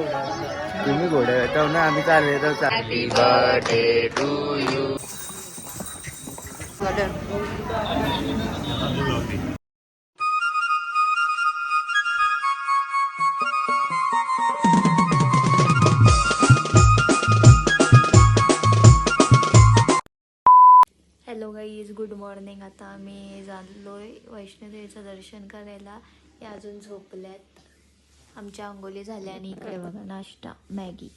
तुम्ही घोड्या तर ना आम्ही चालले तर happy birthday to you. Hello guys, good morning. आता आम्ही चाललोय वैष्णोदेवीचं दर्शन करायला. हे अजून झोपल्यात. आमच्या अंघोळी झाल्या आणि इकडे बघा नाश्ता, मॅगी.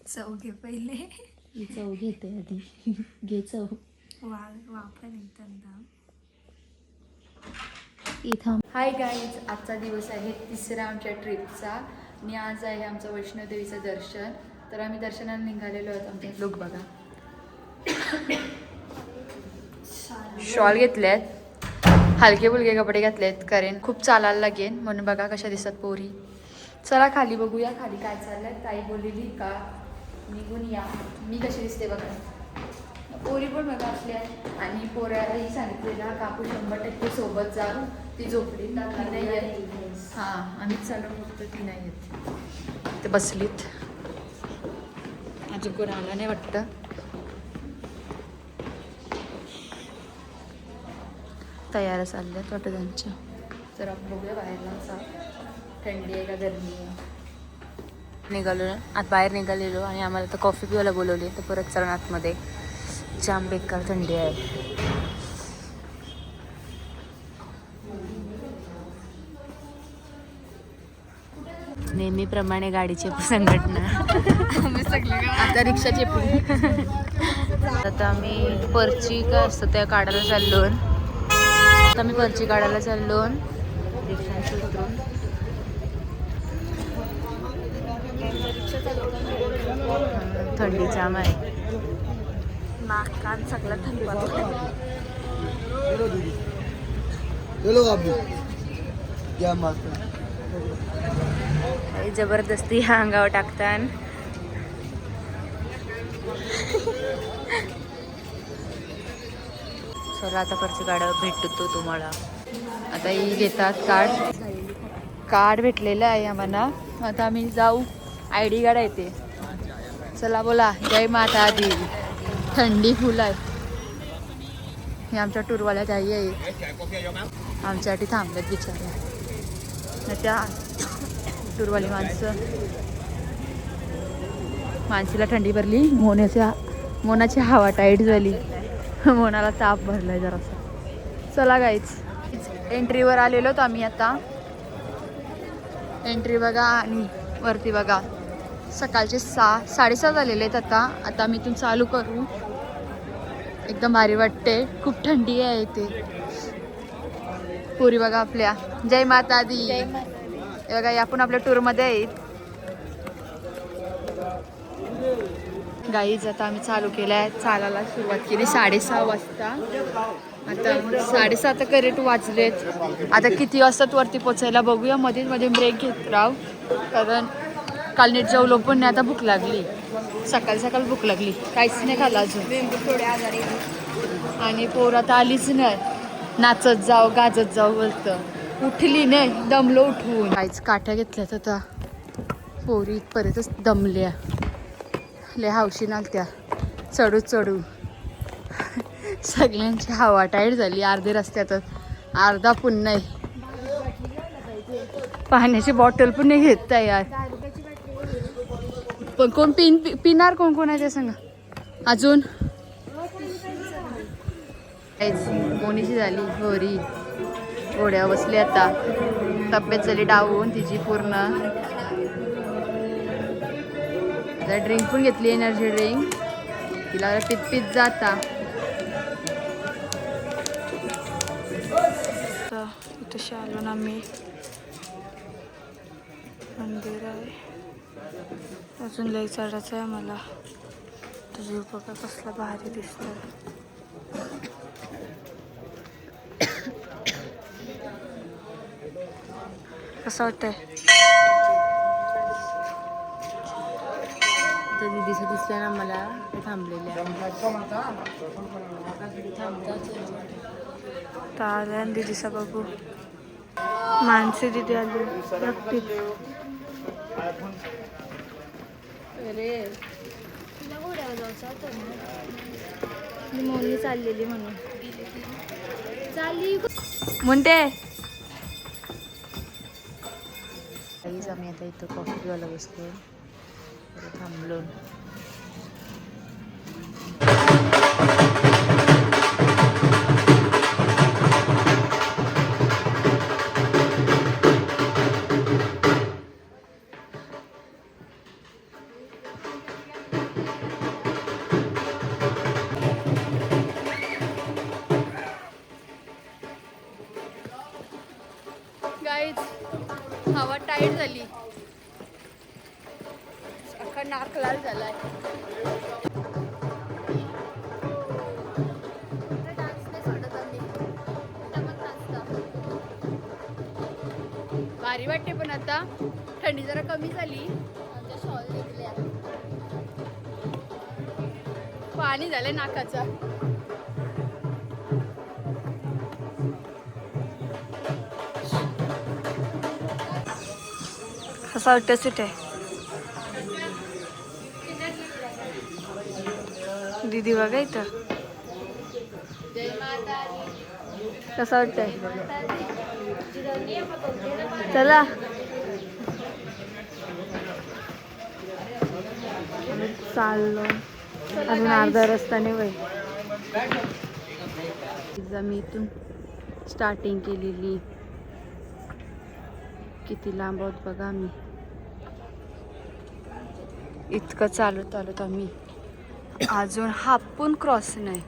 चव घे पहिले. ही चव घेते आधी. घे चव. वाफा निघतात. इथं हाय गाईज, आजचा दिवस आहे तिसरा आमच्या ट्रिपचा आणि आज आहे आमचं वैष्णोदेवीचं दर्शन. तर आम्ही दर्शनाला निघालेलो आहोत. आमचे लोक बघा शॉल घेतल्यात, हलके फुलके कपडे घातलेत, कारण खूप चालायला लागेल म्हणून. बघा कशा दिसतात पोरी. चला खाली बघूया खाली काय चाललंय. ताई बोललेली का निघून या. मी कशी दिसते बघा. पोरी पण बघा असल्या आणि पोऱ्यालाही सांगितलेला काकू 100% सोबत जाऊ. ती झोपली ती नाही येत. हां, आम्हीच चालू फक्त ती नाही येत. ते बसलीत, अजून कोण आला नाही वाटतं. तयार चालल्यात वाटतं त्यांच्या. तर आपण बघूया बाहेरला थंडी आहे का गरमी आहे. निघालो आता, बाहेर निघालेलो आणि आम्हाला तर कॉफी पिवायला बोलवली. तर परत चरण आतमध्ये, जाम बेकार थंडी आहे. नेहमीप्रमाणे गाडीची संघटना. आता रिक्षाची आता आम्ही पर्ची काय असतं त्या काढायला चाललो. आता मी पर्ची काढायला चाललो रिक्षांची उतरून. थंडी जाम आहे. नाकात सगळं थंडी वाजते. जबरदस्ती ह्या अंगावर टाकतात. चला आता पर्ची काढायला भेटतो तुम्हाला. आता ही घेतात कार्ड भेटलेलं आहे आम्हाला. आता आम्ही जाऊ. ID कार्ड आहे ते. चला बोला जय माता दी. थंडी फुल आहे. हे आमच्या टूरवाल्या ताई आहेत, आमच्यासाठी थांबल्यात बिचाऱ्या. त्या टूरवाली माणसीला थंडी भरली. मोनाची हवा टाईट झाली. मोनाला ताप भरलाय जरासा. चला गाईच, एंट्रीवर आलेलो तर आम्ही आता. एंट्री बघा आणि वरती बघा सकाळचे 6:30 झालेले आहेत. आता आम्ही इथून चालू करू. एकदम भारी वाटते. खूप थंडी आहे इथे. पुरी बघा आपल्या जय माता दी. हे बघा आपण आपल्या टूरमध्ये आहेत. गाईज आता आम्ही चालू केलं आहे. चालायला सुरुवात केली 6:30 वाजता. आता 7:30 करेक्ट वाजलेत. आता किती वाजतात वरती पोचायला बघूया. मध्ये ब्रेक घेत राहू, कारण काल नीट जेवलो पण नाही. आता भूक लागली. सकाळ भूक लागली. काहीच नाही खाल्लं अजून. थोडे आजारी आणि पोर आता आलीच नाही. नाचत जाऊ गाजत जाऊ बोलतं. उठली नाही, दमलो उठवून. काहीच काठ्या घेतल्यात आता. पोरी इथपर्यंतच दमल्या. लय हौशी नालत्या चढू. सगळ्यांची हवा टाईट झाली. अर्धे रस्त्यातच, अर्धा पण नाही. पाण्याची बॉटल पण नाही घेत यार. पण कोण पिणार कोण आहे ते सांगा. अजून कोणीची झाली होरी. घोड्या बसली आता. तब्येत झाली डाऊन तिची पूर्ण. आता ड्रिंक पण घेतली, एनर्जी ड्रिंक. तिला पित जाता. इथं आलो ना मी. मंदिर आहे. अजून लई चढायचं आहे मला. तुझी बघा कसला भारी दिसतोय. कसं वाटतंय. दिसत दिसल्या ना मला ते थांबलेल्या. दिदीचा बघू. मानसी दिदी आली. मोनी चाललेली म्हणून चालली म्हणते. आम्ही आता इथं कॉफी प्यायला बसलो, थांबलो. गाईज हवा टाईट झाली, अख्खा नाक लाल झालाय. भारी वाटते, पण आता थंडी जरा कमी झाली. शॉल घेतल्या, पाणी झालंय नाकाचं. कसा वाटतं सुट आहे दीदी बघा इथं. कसं वाटतंय? चला चाललो अजून अर्धा रस्त्याने वय. मी इथून स्टार्टिंग केलेली, किती लांब आहोत बघा. आम्ही इतकं चालत आलोत आम्ही, अजून हाफ पण क्रॉस नाही.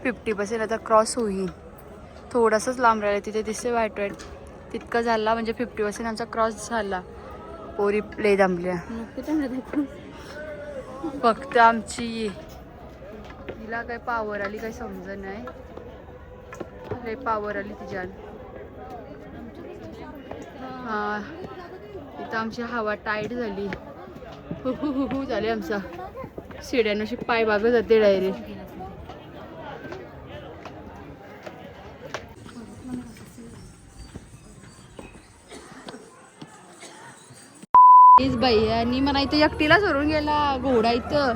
50% आता क्रॉस होईल. थोडंसंच लांब राहिलं, तिथे दिसते व्हाईट व्हाईट, तितकं झाला म्हणजे 50% आमचा क्रॉस झाला. पोरी प्ले दमल्या फक्त आमची. तिला काय पावर आली काय समज नाही, लय पावर आली तिच्यात. हा इथं आमची हवा टाईट झाली, हु झाली आमचा. शिड्यानं पाय बागत जाते डायरेक्ट. भैयानी मला इथं एकटीला सोडून गेला. घोडा इथं,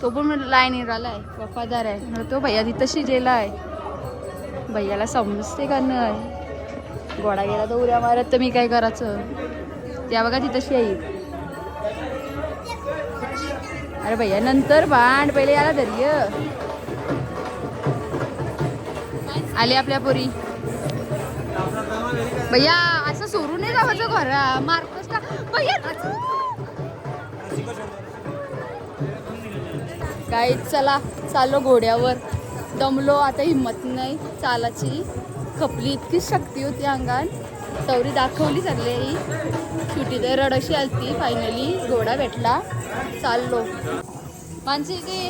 तो पण लाईन आलाय, वफादार आहे तो. भैया तिथं शिजेला आहे, भैयाला समजते का नाही. घोडा गेला तर उड्या मारत, तर मी काय करायचं. त्या बघा तिथं शेई. अरे भैया नंतर भांड, पहिले याला धैर्य. आले आपल्या पोरी. भैया असं सोडून नाही जावायचं घरा, मारतोस का भैया. काय चला चाललो घोड्यावर. दमलो आता, हिंमत नाही चालाची. खपली इतकी शक्ती होती अंगात, तवरी दाखवली सगळे. ही सुटी तर रडशी आलती. फायनली घोडा भेटला, चाललो. मानसी की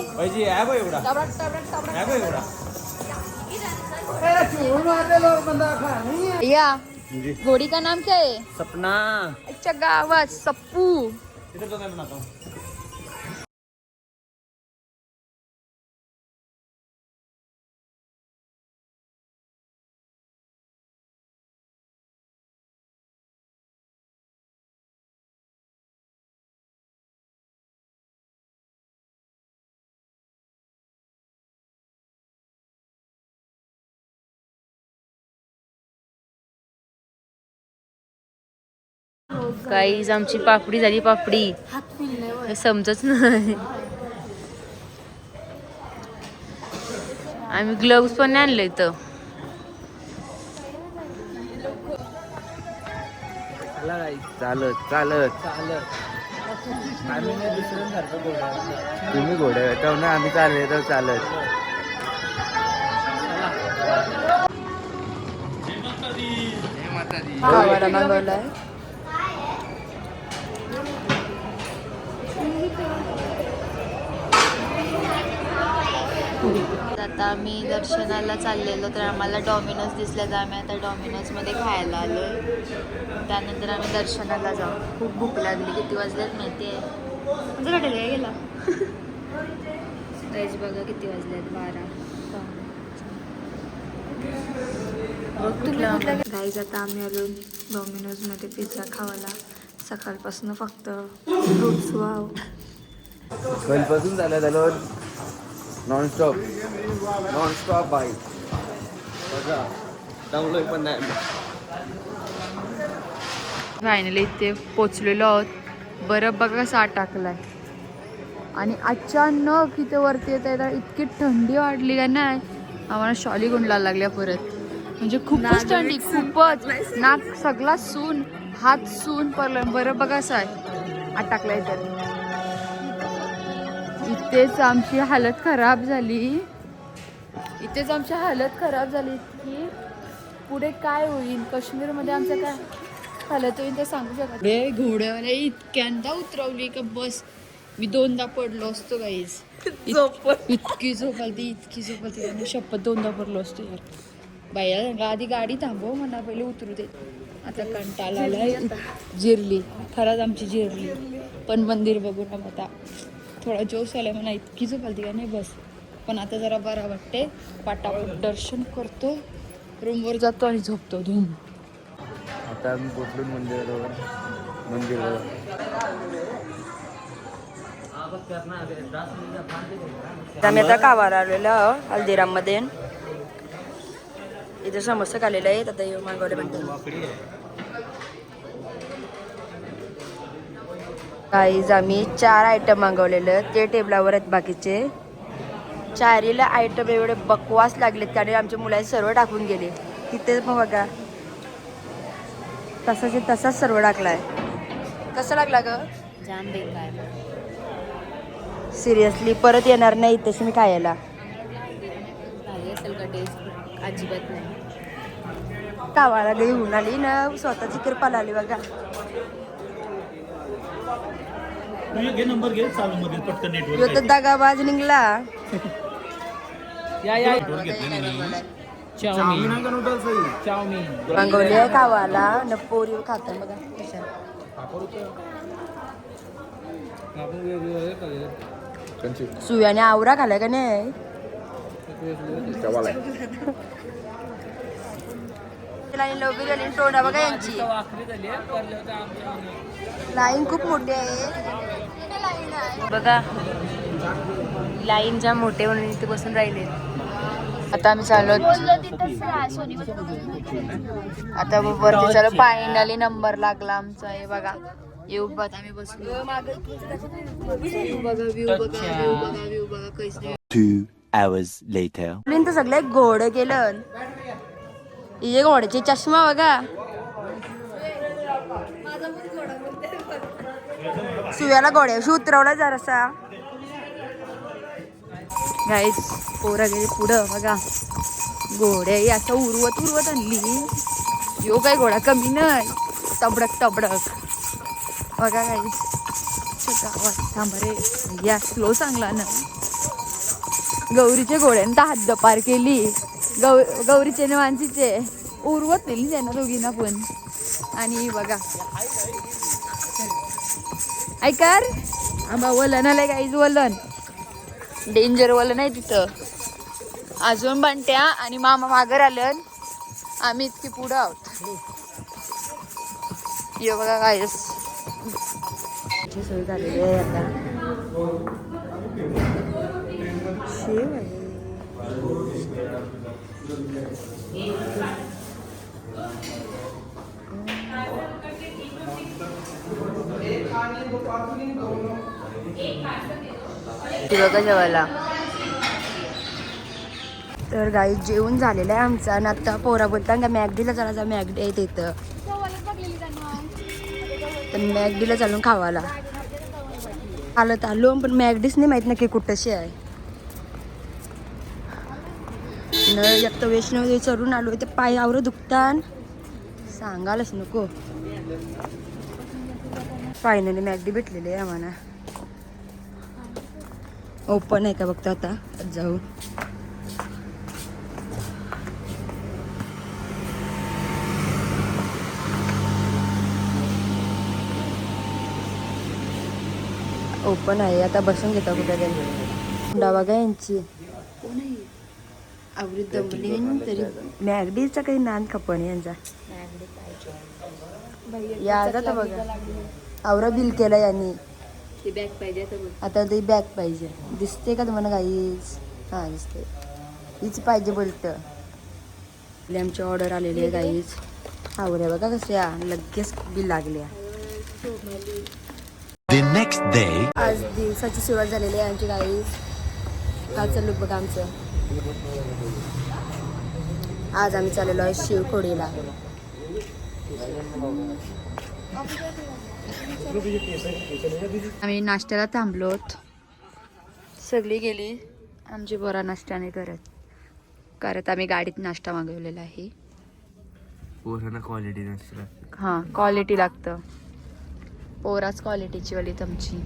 या घोड़ी का नाम क्या है? सपना. अच्छा गावात सप्पू. गाईज आमची पापडी झाली, पापडी समजच नाही. आम्ही ग्लव्स पण नाही आणले इथं. चालत चालत तुम्ही घोड्या तर ना, आम्ही चालले तर चालत. गावाला मागवलाय. आता आम्ही दर्शनाला चाललेलो, तर आम्हाला डॉमिनोज दिसल्या, तर आम्ही आता डॉमिनोजमध्ये खायला आलो. त्यानंतर आम्ही दर्शनाला जाऊ. खूप भूक लागली. किती वाजल्यात माहिती आहे? तुझं हॉटेल काय गेला? गाईज बघा किती वाजल्यात, 12. गाईज आता आम्ही आलो डॉमिनोजमध्ये पिझ्झा खावायला. सकाळपासून फक्त फ्रुट्स वाव. कधीपासून झालं त्याला नॉनस्टॉप बाईक बघा डाऊनलोड पण नाही. फायनली इथे पोचलेलो आहोत. बरं बघा कसा टाकलाय आणि अचानक इथे वरती येत आहे इतकी थंडी वाढली का नाही आम्हाला शॉली गुंडलायला लागल्या परत. म्हणजे खूपच थंडी खूपच नाक सगळा सून हात सून पडलं. बरं बघा असं आहे आत टाकलाय तर इथेच आमची हालत खराब झाली. इथेच आमची हालत खराब झाली की पुढे काय होईल काश्मीरमध्ये आमचं काय हालत होईल ते सांगू शकत. घोड्यावाला इतक्यांदा उतरवली का बस मी 2दा पडलो असतो गाईज. इतकी झोप आली शपथ 2दा पडलो असतो यार. बाया सांगा आधी गाडी थांबव म्हणा पहिले उतरू दे. आता कंटाळा आलाय. जिरली खरंच आमची जिरली. पण मंदिर बघून आता थोडा जोश आलाय म्हणा. इतकी झोप आली का नाही बस. पण आता जरा बरा वाटते. पाटापट दर्शन करतो रूमवर जातो आणि झोपतो धूम. आता आम्ही पोचलो मंदिरावर. आम्ही आता कावाला आलेलो हल्दीराम मध्ये. इथे समोसे खाल्लेले आहेत. आता येऊ मागवले म्हणतो काहीच. आम्ही 4 आयटम मागवलेले ते टेबलावर आहेत. बाकीचे 4हीला आयटम एवढे बकवास लागलेत कारण आमच्या मुलांनी सर्व टाकून गेले. तिथे मग बघा तसाच सर्व टाकलाय. कसं लागला ग जाम बेकार. सिरियसली परत येणार नाही तशी मी खायला. असेल का टेस्ट अजिबात नाही. कावाला घेऊन आली ना स्वतःची कृपा आली बघा. तो तर दगाबाज निघला. मागवली आहे कावाला न पोरी खातात बघा कशा. सुयाने आवरा खालाय का नाही. तोंडा बघा यांची लाईन खूप मोठी आहे बघा. लाईन ज्या मोठे म्हणून इथे बसून राहिले. आता आम्ही चाललो आता वरती चालू. फायनली नंबर लागला आमचा. हे बघा येऊ बघा आम्ही बसलो. व्ह्यू बघा कैसे. 2 hours later. तर सगळे घोडे केलं. हे घोड्याचे चष्मा बघा. सुयाला घोड्याशी उतरवला जरासा. गाईस पोरं गेली पुढं बघा. घोड्या असं उरवत आणली. यो काय घोडा कमी नाही. तबडक बघा गाईस. थांबा रे या स्लो चांगला ना. गौरीच्या घोड्याने तर हद्द पार केली. गौरीचे ने मानसीचे उरवत नेली त्यांना दोघींना पण. आणि बघा ऐकार आंबा वलन आलाय गाईज. वलन डेंजर वलन आहे तिथं. अजून बंट्या आणि मामा माघार आलं. आम्ही इतकी पुढं आहोत. यो बघा गाईज सोय झालेली आहे आता. शेव आहे. बघा जेवायला. तर गाई जेवण झालेलं आहे आमचं. आणि आता पोरा बोलता का मॅगडीला चला. मॅगडी आहे तिथं तर मॅगडीला चालून खावाला आलं आलो. पण मॅगडीच नाही माहित नक्की कुठशी आहे. न एक तर वैष्णवदेवी चढून आलो. ते पायावर दुखतान सांगायलाच नको. फायनली मॅगडी भेटलेली आहे आम्हाला. ओपन आहे का बघतो आता जाऊ. ओपन आहे. आता बसून घेता कुठे तरी. बघा यांची आवृत्त दमली तरी मॅगडीचा काही नान खपण यांचा. या जाता बघा आवरा बिल केलं यांनी ती बॅग पाहिजे तर आता ते बॅग पाहिजे दिसते का तुम्हाला काहीच हां दिसते हीच पाहिजे बोलतं आमची ऑर्डर आलेली आहे काहीच आवऱ्या बघा कशा लगेच बिल लागल्या The next day. आज दिवसाची सुरुवात झालेली आहे आमची काहीच कालचं लुक बघा आमचं आज आम्ही चाललेलो आहे शिवखोडीला आम्ही नाश्त्याला थांबलोत सगळी गेली आमची बरा नाश्त्याने करत आम्ही गाडीत नाश्ता मागवलेला आहे पोरांना क्वालिटी नसते. हां क्वालिटी लागतं पोराच क्वालिटीची वाली तुमची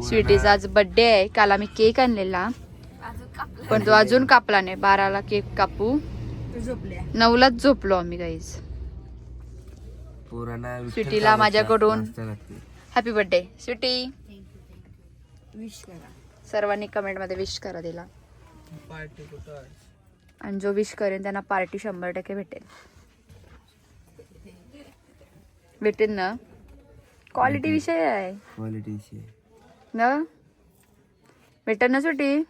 स्वीटीचा आज बड्डे आहे काल आम्ही केक आणलेला पण तो अजून कापला नाही 12ला केक कापू 9लाच झोपलो आम्ही काहीच पोरांना स्वीटीला माझ्याकडून हॅपी बर्थडे स्वीटी विश करा सर्वांनी कमेंट मध्ये विश करा दिला आणि जो विश करेन त्यांना पार्टी 100% भेटेल ना क्वालिटी विषय आहे क्वालिटी ना भेटेल ना सुटी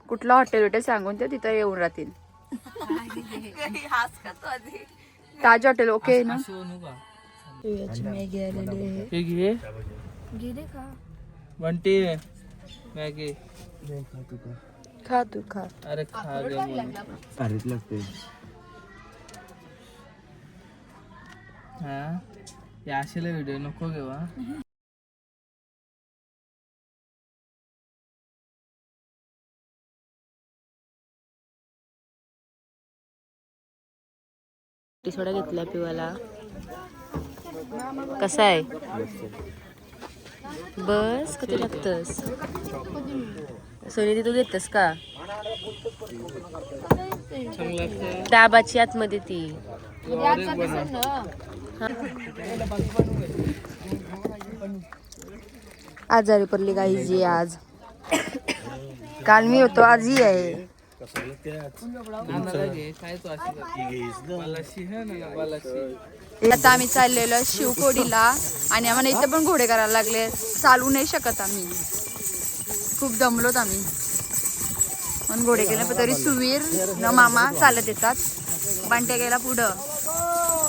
कुठला हॉटेल सांगून ते तिथं येऊन राहतील ताज हॉटेल ओके ना मॅगी आलेली आहे गेले का बंटी मॅगी खा तू खा अरे खा गे भारीच लागते. हा या असेला व्हिडिओ नको घेवा सोडा घेतला पिवाला कसा आहे बस कधी लागतस सोनी तू घेतस का डाबाची आतमध्ये ती आजारी पडली काही जी आज काल मी होतो आजही आहे आता आम्ही चाललेलो शिवखोडीला आणि आम्हाला इथे पण घोडे करायला लागले चालू नाही शकत आम्ही खूप दमलोत आम्ही पण घोडे केले पण तरी सुवीर न मामा चालत येतात बांट्या गेला पुढं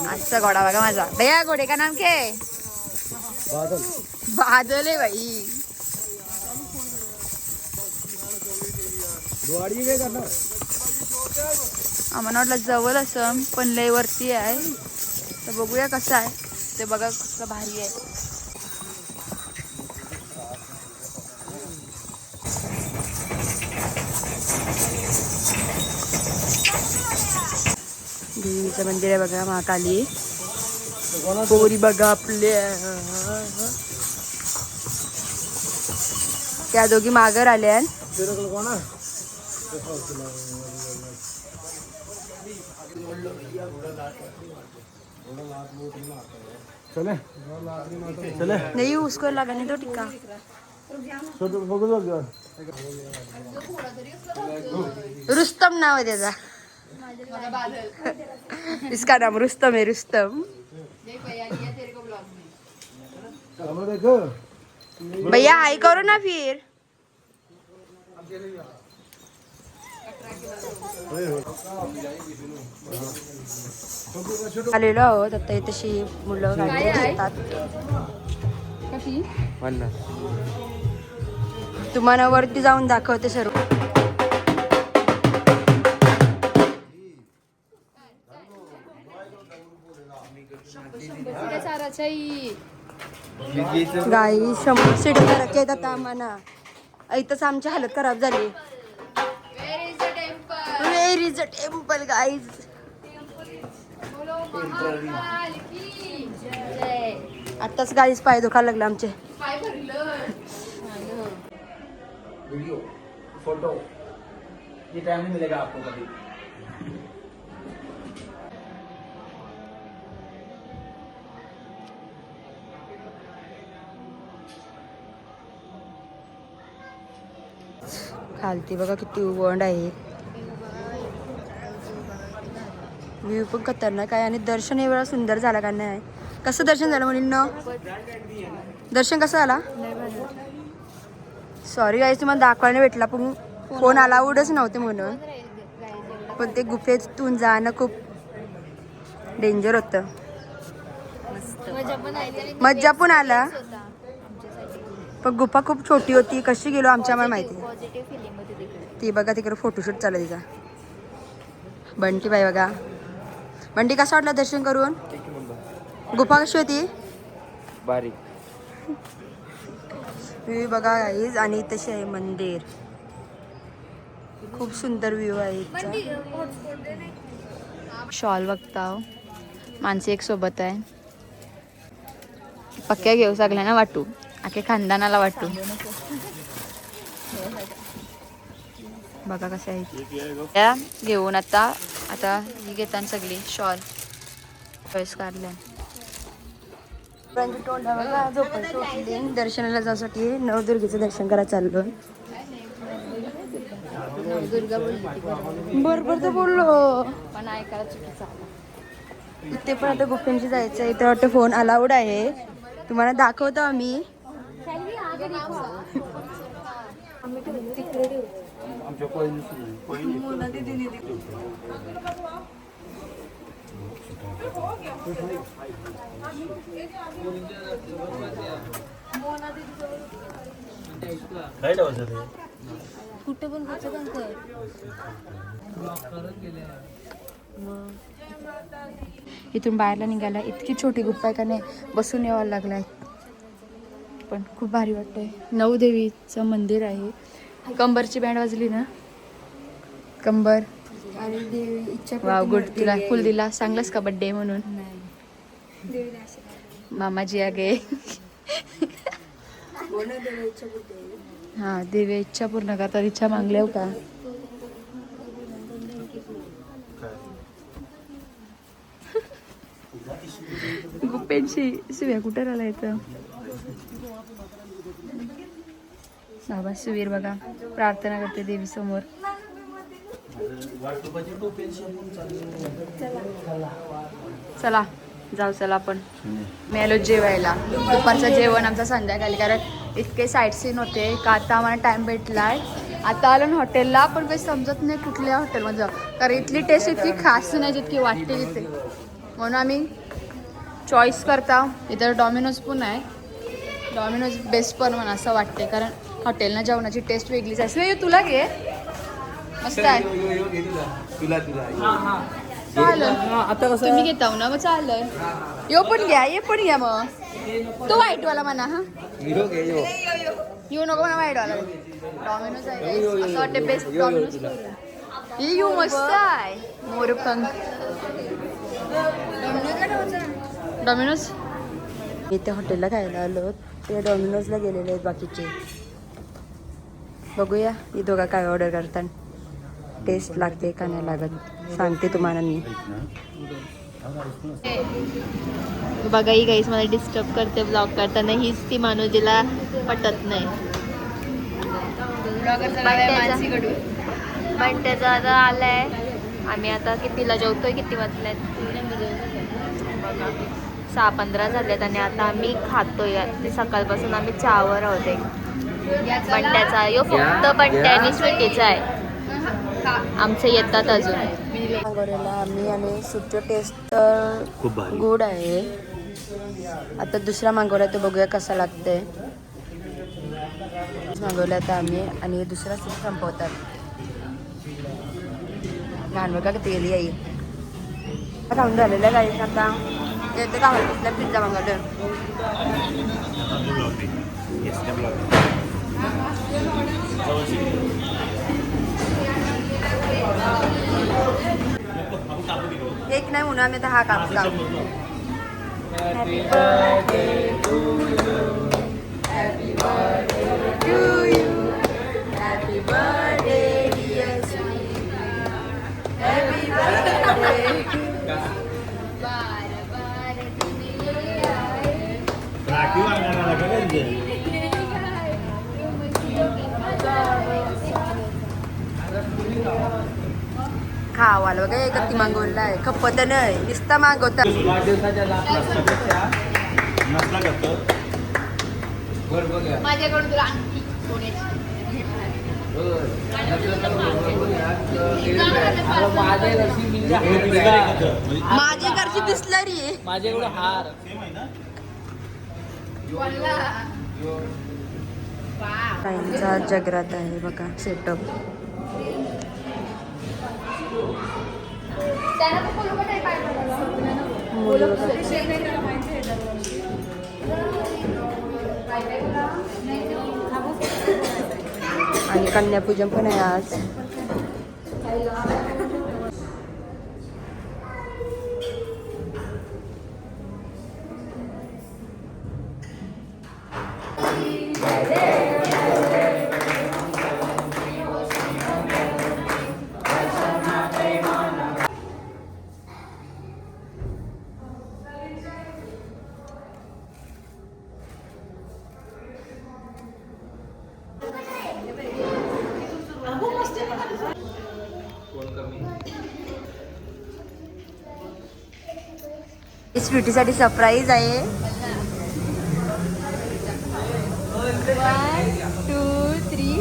आजचा घोडा बघा माझा भैया घोडे का नाम के बादल आहे भाई आम्हाला वाटलं जवळ असं पण लय वरती आहे तर बघूया कसं आहे ते बघा कसं भारी आहे देवीचं मंदिर आहे बघा महाकाली पोरी बघा आपल्या त्या दोघी माघार आल्या नहीं उसको लगा नहीं तो टिक्का रुस्तम नाव है त्याचा इसका नाम रुस्तम है रुस्तम भैया हाई करो ना फिर आलेलो आहोत आता इथेशी मुलं गाडी असतात तुम्हाला वरती जाऊन दाखवते सर्व गाई 100 सीट येतात आता आम्हाला इथंच आमची हालत खराब झाली Where is the temple, guys? आताच गाईच पाय दुखायला लागले आमचे वीडियो फोटो ये टाइम नहीं मिलेगा आपको कभी खालती बघा किती वंड आहे व्ह्यू पण खतरनाक आहे आणि दर्शन एवढा सुंदर झाला का नाही. कसं दर्शन झालं मुलींना? दर्शन कसं झाला? सॉरी गाईस तुम्हाला दाखवायला भेटला पण फोन अलाउडच नव्हते म्हणून. पण ते गुफेतून जाणं खूप डेंजर होतं. मज्जा पण आला पण गुफा खूप छोटी होती. कशी गेलो आमच्या आम्हाला माहिती. ती बघा तिकडे फोटोशूट चालू तिचा. बंटी बाई बघा. बंटी कसं वाटलं दर्शन करून? गुफा कशी होती? बारीक. व्ह्यू बघा गाईज आणि तसे आहे मंदिर. खूप सुंदर व्ह्यू आहे. शॉल बघता माणसे एक सोबत आहे. पक्क्या घेऊ सगळ्यांना वाटू. आखे खानदानाला वाटू. बघा कसे आहे त्या घेऊन आता ही घेतात सगळी शॉल चॉईस काढल्या. दर्शनाला जाण्यासाठी नवदुर्गेचं दर्शन करायला चाललो. बरोबर तर बोललो पण ऐकायला चुकीचं. इथे पण आता गुफेंची जायचं आहे. इथे वाटतं फोन अलाउड आहे. तुम्हाला दाखवतो आम्ही. कुठे पण इथून बाहेरला निघायला इतकी छोटी गुफा आहे का नाही बसून यावं लागलाय. पण खूप भारी वाटतंय. नवदेवीचं मंदिर आहे. कंबरची बँड वाजली ना. कंबर वाव गुड. तुला फुल दिला सांगलास का बड्डे म्हणून? मामाजी आगे. हा देवी इच्छा पूर्ण करतात. इच्छा मागल्या का? गुप्पेंशी शिव्या कुठे राहिला इथं? बाबा सुवीर बघा प्रार्थना करते देवी समोर. चला जाऊ. चला आपण मेलो जेवायला. दुपारचं जेवण आमचं संध्याकाळी कारण इतके साईट सीन होते का आता आम्हाला टाइम भेटलाय. आता आलो ना हॉटेलला पण काही समजत नाही कुठल्या हॉटेलमध्ये जाऊ कारण इथली टेस्ट इतकी खास नाही जितकी वाटते इथे. म्हणून आम्ही चॉईस करता. इथं डॉमिनोज पण आहे. डॉमिनोज बेस्ट पण म्हणून असं वाटते कारण हॉटेलला जेवणाची टेस्ट वेगळीच आहे. तुला घे मस्त आहे. चालेल तुम्ही घेता ना मग चालेल. यो पण घ्या. ये पण घ्या मग. तो व्हाईटवाला म्हणा. हा येऊ नको म्हणा व्हाईटवाला. डॉमिनोज आहे असं वाटते बेस्ट. डॉमिनोज येऊ मस्त आहे. मोरपंख डॉमिनोज. इथे हॉटेलला खायला आलो. ते डॉमिनोजला गेलेले आहेत बाकीचे. बघूया ही दोघा काय ऑर्डर करतात. टेस्ट लागते का नाही लागत सांगते तुम्हाला मी. बघा ही गाईस मला डिस्टर्ब करते ब्लॉग करताना. हीच ती माणूस जिला पटत नाही. पण त्याचं आता आलंय. आम्ही आता कितीला जेवतोय? किती वाजल्यात? 6:15 झाल्यात आणि आता आम्ही खातोय. ते सकाळपासून आम्ही चहावर आहोत. बंट्याचा यो फक्त बंट्यानी स्वीटीचा आहे. आमचे येतात अजून. मागवलेला आम्ही आणि सुटो टेस्ट खूप गुड आहे. आता दुसरा मागवला तो बघूया कसा लागतंय. मागवला आता आम्ही आणि दुसरा सूप संपवतात. लहान बघा किती गेली आई. खाऊन झालेलं गाडी. आता येतं का कुठला पिझ्झा मागवलं. एक नाही म्हणून आम्ही आता हा कापला. Happy birthday to you. Happy birthday to you. Happy birthday dear sweet. Happy birthday. बार बार दिने आए. खावाला आम्हाला बघा एक ती मागवला आहे खपत नाही नुसता मागवता वाढदिवसाच्या नाश्त्यापेक्षा नसला करतो वर बघा माझ्याकडून तुला आणखी माझ्या घरची बिस्लरी माझ्याकडे हार काहींचा जगरात आहे बघा सेटअप आणि कन्यापूजन पण आहे आज स्वीटीसाठी सरप्राईज आहे 1, 2, 3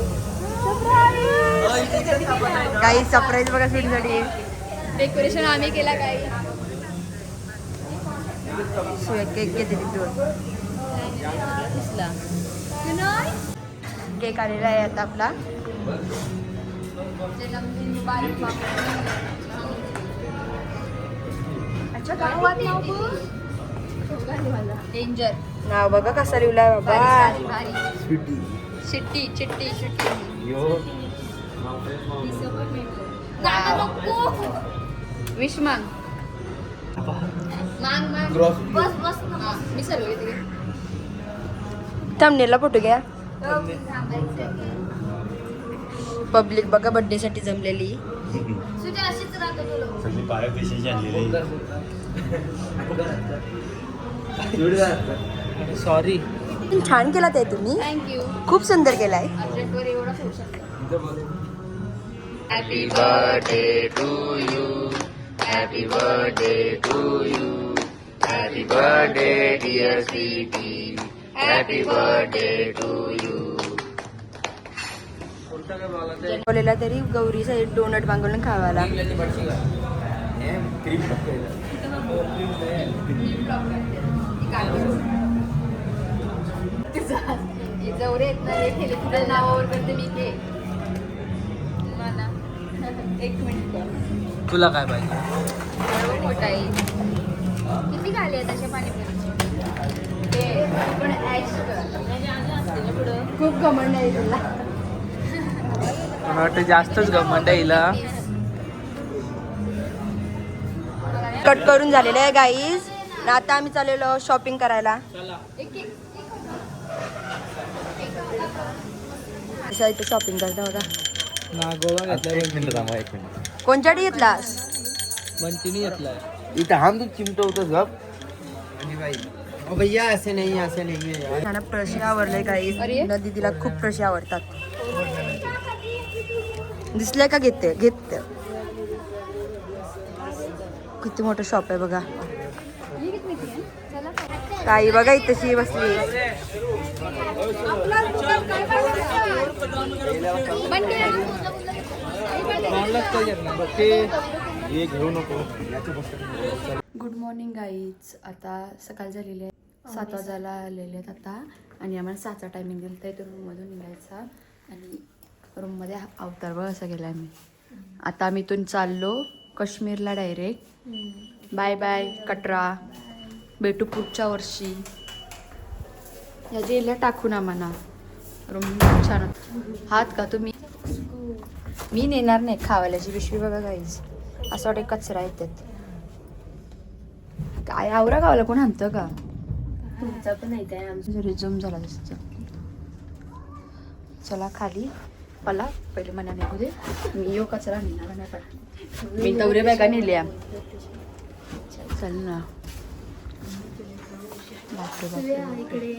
काही सरप्राईज बघा स्वीटीसाठी डेकोरेशन आम्ही केला काही केक घेते तिथून केक आलेला आहे आता आपला डेंजर नाव बघा कसा लिहिलाय बाबा चिट्टी चिट्टी चिट्टी विश मांग मी सर्व थंबनेलला फोटो घ्या पब्लिक बघा बर्थडे साठी जमलेली सॉरी छान केला ते तुम्ही थँक्यू खूप सुंदर केलाय अर्जंटवर एवढा होऊ शकतो Happy birthday to you. Happy birthday to you. Happy birthday, dear sweetie. Happy birthday to you. बोलेला तरी गौरीचा एक डोनट मागवून खावायला जवळ येत नाही ठेले तुझ्या नावावर करते मी ते एक मिनिट तुला काय पाहिजे मोठा आहे किती खाली आहे तशा पाणीपुरीचे ते पण ॲश कर खूप घमंड आहे तुला मला वाटतं जास्तच गमंड हिला कट करून झालेलं आहे गाईज आता आम्ही चाललेलो शॉपिंग करायला इथे शॉपिंग करता बघा ना गोवा घेतलाय एक मिनिट कोणच्यासाठी घेतलास बंटीनी घेतलाय इथं हम तू चिमटवतोस गप भैया असे नाही आहे त्यांना प्रश्न आवडले गाईज दीदीला खूप प्रश्न आवडतात दिसले का घेते किती मोठं शॉप आहे बघा काही बघा इथशी बसली गुड मॉर्निंग गाईज आता सकाळ झालेली आहे 7 वाजायला आलेले आहेत आता आणि आम्हाला 7चा टायमिंग दिला तर इथून रूममधून निघायचा आणि रूममध्ये अवतार बघ असा गेला मी आता आम्ही इथून चाललो काश्मीरला डायरेक्ट बाय बाय कटरा भेटू पुढच्या वर्षी या जेला टाकून आम्हाला रूम छान हात का तुम्ही मी नेणार नाही खावाल्याची पिशवी बघा गाईज असं वाटतं कचरा येतात काय आवरा गावाला कोण आणतं का तुमचा पण नाही काय आमचं रिझ्यूम झाला दिसतं चला खाली मला पहिले मना निघू दे मी यो कचरा नेणार नाही पण मी तवरे बॅगा नेल्या चल ना बापरे बापरे